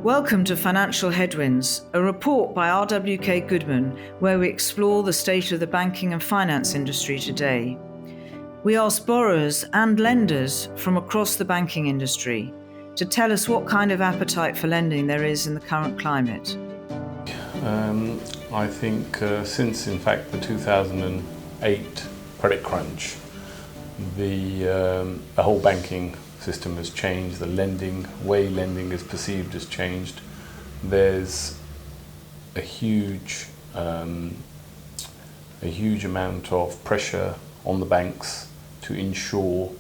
Welcome to Financial Headwinds, a report by RWK Goodman, where we explore the state of the banking and finance industry today. We ask borrowers and lenders from across the banking industry to tell us what kind of appetite for lending there is in the current climate. I think since, in fact, the 2008 credit crunch, the whole banking system has changed. The way lending is perceived has changed. There's a huge amount of pressure on the banks to ensure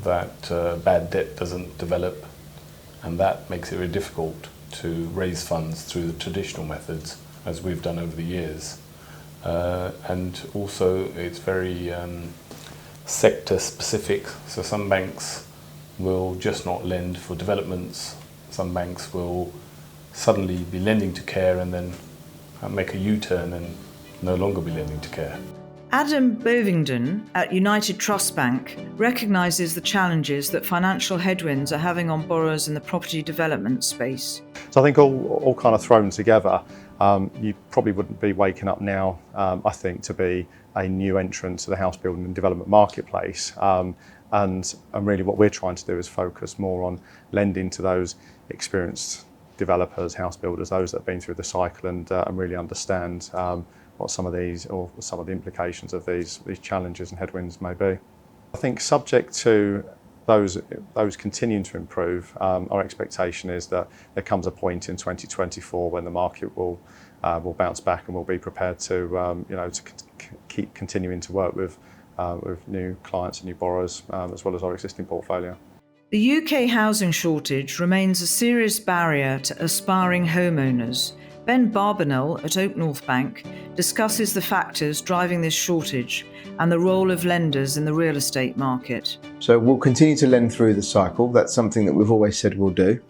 that bad debt doesn't develop, and that makes it very difficult to raise funds through the traditional methods as we've done over the years. And also it's very sector specific, so some banks will just not lend for developments. Some banks will suddenly be lending to care and then make a U-turn and no longer be lending to care. Adam Bovingdon at United Trust Bank recognises the challenges that financial headwinds are having on borrowers in the property development space. So I think all kind of thrown together, you probably wouldn't be waking up now, I think, to be a new entrant to the house building and development marketplace. And really what we're trying to do is focus more on lending to those experienced developers, house builders, those that have been through the cycle and really understand what some of these or some of the implications of these challenges and headwinds may be. I think subject to those continuing to improve, our expectation is that there comes a point in 2024 when the market will bounce back and we'll be prepared to keep continuing to work with new clients and new borrowers, as well as our existing portfolio. The UK housing shortage remains a serious barrier to aspiring homeowners. Ben Barbanel at Oak North Bank discusses the factors driving this shortage and the role of lenders in the real estate market. So we'll continue to lend through the cycle. That's something that we've always said we'll do.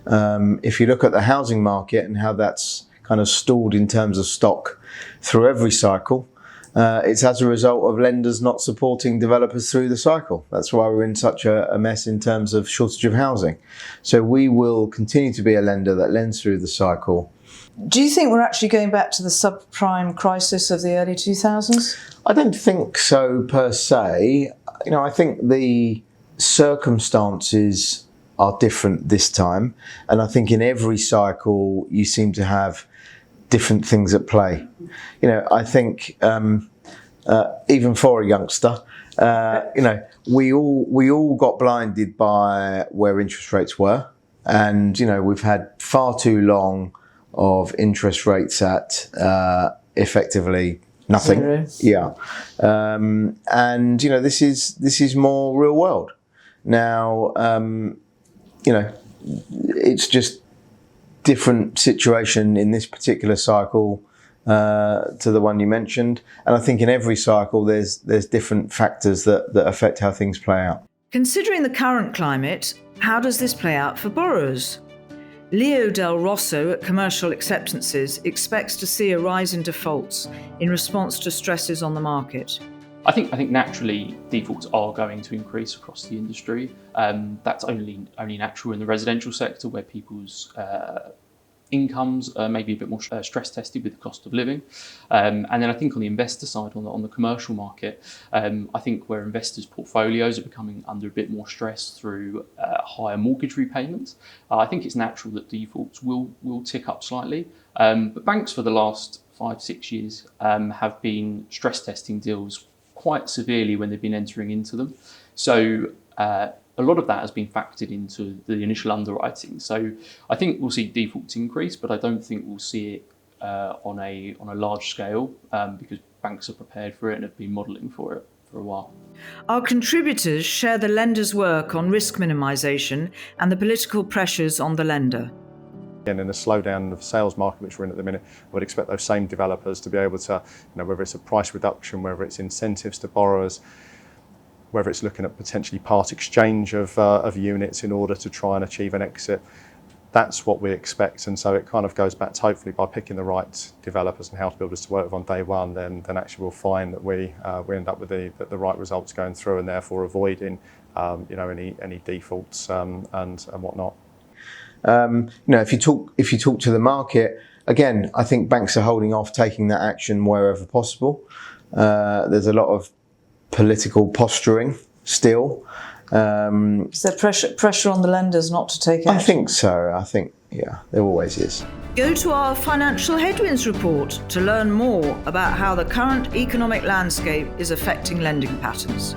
If you look at the housing market and how that's kind of stalled in terms of stock through every cycle, it's as a result of lenders not supporting developers through the cycle. That's why we're in such a mess in terms of shortage of housing. So we will continue to be a lender that lends through the cycle. Do you think we're actually going back to the subprime crisis of the early 2000s? I don't think so per se. I think the circumstances are different this time. And I think in every cycle you seem to have different things at play. I think even for a youngster, we all got blinded by where interest rates were, and we've had far too long of interest rates at effectively nothing. Zero. Yeah, and this is more real world now. It's just different situation in this particular cycle to the one you mentioned, and I think in every cycle there's different factors that affect how things play out. Considering the current climate, how does this play out for borrowers? Leo Del Rosso at Commercial Acceptances expects to see a rise in defaults in response to stresses on the market. I think naturally defaults are going to increase across the industry. That's only natural in the residential sector, where people's incomes are maybe a bit more stress tested with the cost of living. And then I think on the investor side, on the commercial market, I think where investors' portfolios are becoming under a bit more stress through higher mortgage repayments, I think it's natural that defaults will tick up slightly. But banks for the last 5-6 years have been stress testing deals quite severely when they've been entering into them. So a lot of that has been factored into the initial underwriting. So I think we'll see defaults increase, but I don't think we'll see it on a large scale because banks are prepared for it and have been modelling for it for a while. Our contributors share the lender's work on risk minimisation and the political pressures on the lender. And in the slowdown of the sales market which we're in at the minute, I would expect those same developers to be able to, whether it's a price reduction, whether it's incentives to borrowers, whether it's looking at potentially part exchange of units in order to try and achieve an exit. That's what we expect, and so it kind of goes back to, hopefully by picking the right developers and house builders to work with on day one, then actually we'll find that we end up with the right results going through, and therefore avoiding any defaults and whatnot. If you talk to the market, again, I think banks are holding off taking that action wherever possible. There's a lot of political posturing still. Is there pressure on the lenders not to take action? I think so. Yeah, there always is. Go to our Financial Headwinds report to learn more about how the current economic landscape is affecting lending patterns.